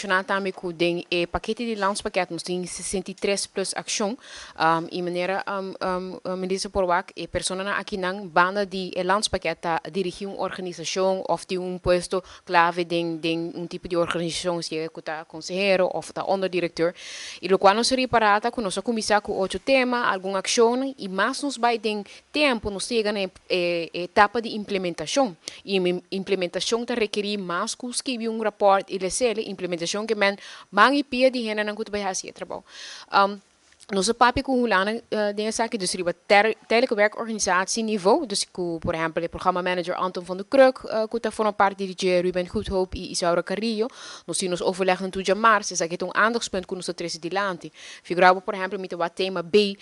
mencionar também que o paquete de landspakket nós tem 63 plus ação e maneira minister Porwak e persona aqui na banda de landspakket tá dirigir uma organização ou tem posto clave de tipo de organização se é que tá consejero ou tá onderdirecteur e lo qual nós reparata com nossa comissão com outro tema alguma ação e mais nos vai ter tempo nos chega na etapa de implementação e implementação tá requerir mais que escrever rapport e implementação que men mangi pia di hena nang kutu hasia trabalho. Nosso papi com hulana dingen zaken dus riba tijdelijke werkorganisatie niveau dus ku por exemplo o programa manager Anton van de Kruk kuta forma parte de Ruben Goedhoop e Isaura Carrillo nós nos overleggen toe jamar se zaken een aandachtspunt kunnen ze trece dilanti figurava por exemplo met wat thema B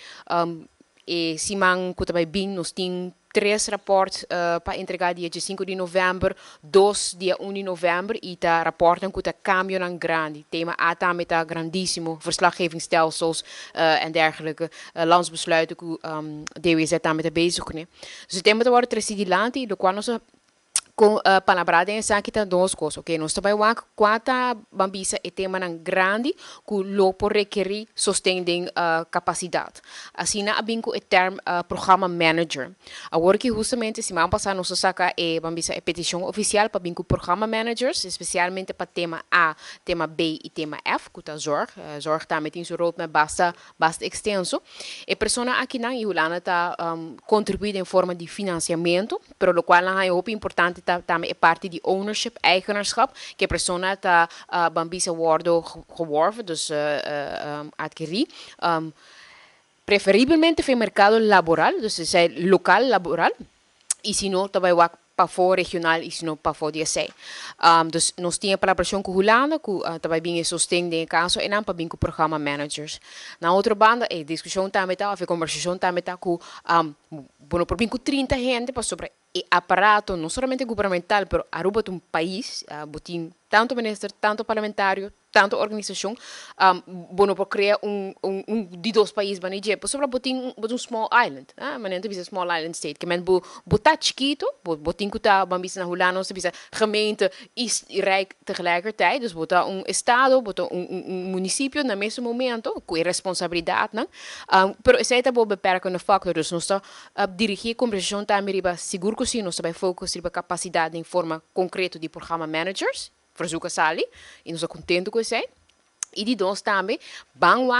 e simang kuta bij bin nos ting 3 rapportos para entregar dia 5 de novembro, 2 dia 1 de novembro e tá rapporten com o cambio nan grande. Thema ATA met grandissimo, verslaggevingsstelsels en dergelijke, landsbesluiten que DWZ daar met bezig is. Dus het thema wordt residilante, do qual nós com palabrada em essa aqui tá duas coisas, ok? Nós também vamos quatro bambisa e tema nan grande que lopo requerir sustending capacidade. Assim na abinco o termo programa manager. Agora que justamente se vamos passar nossa saca e bambisa petição oficial para binco programa managers, especialmente para tema A, tema B e tema F, que tá zorg também tem seu rol basta extenso. E persona aqui na Iulana tá contribuindo em forma de financiamento, pero lo qual é muito importante também é parte de ownership, eigenaarschap, que a persona está bambisa worden geworven, dus adquirir. Preferivelmente para o mercado laboral, dus é local laboral, e se não, também para fora regional e se não para fora de sei. Dus nós tínhamos colaboração com Holanda, que também bem sustém de caso e não para bem com programa managers. Na outra banda, é discussão também tá, a conversação também tá com bueno, por bem com 30 gente para sobre e aparato não somente governamental, pero Aruba é um país, botin tanto ministro, tanto parlamentário, tanto organização, bueno, para criar de dois países para Nigeria, por sobre botin small island, mas não é small island state, que men botar chiquito, botin que tá bambis na Holanda, se bisa gemeente is rijk tegelijkertijd, dus botar estado, botar município no mesmo momento, com responsabilidade, não? Pero esse é também beperkende factor, dus nós dirigir conversação também riba seguro que sim, nós também focus riba capacidade em forma concreta de programa managers, verzoeken sali, e nós estamos contentes com isso. E de nós também, vamos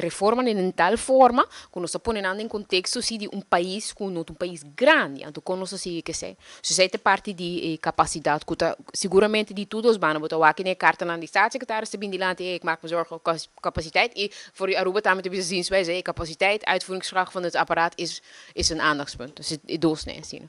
reforma em tal forma que nós ponemos em contexto de país com um país grande, então nós assim que sei. Se é parte de capacidade, seguramente de tudo os banos, botar aqui na carta na staatssecretaris te binden laten, ik maak me zorgen over capaciteit. E voor Aruba também te zien, wij capaciteit, uitvoeringskracht van het apparaat is een aandachtspunt. Dus het doos nee zien.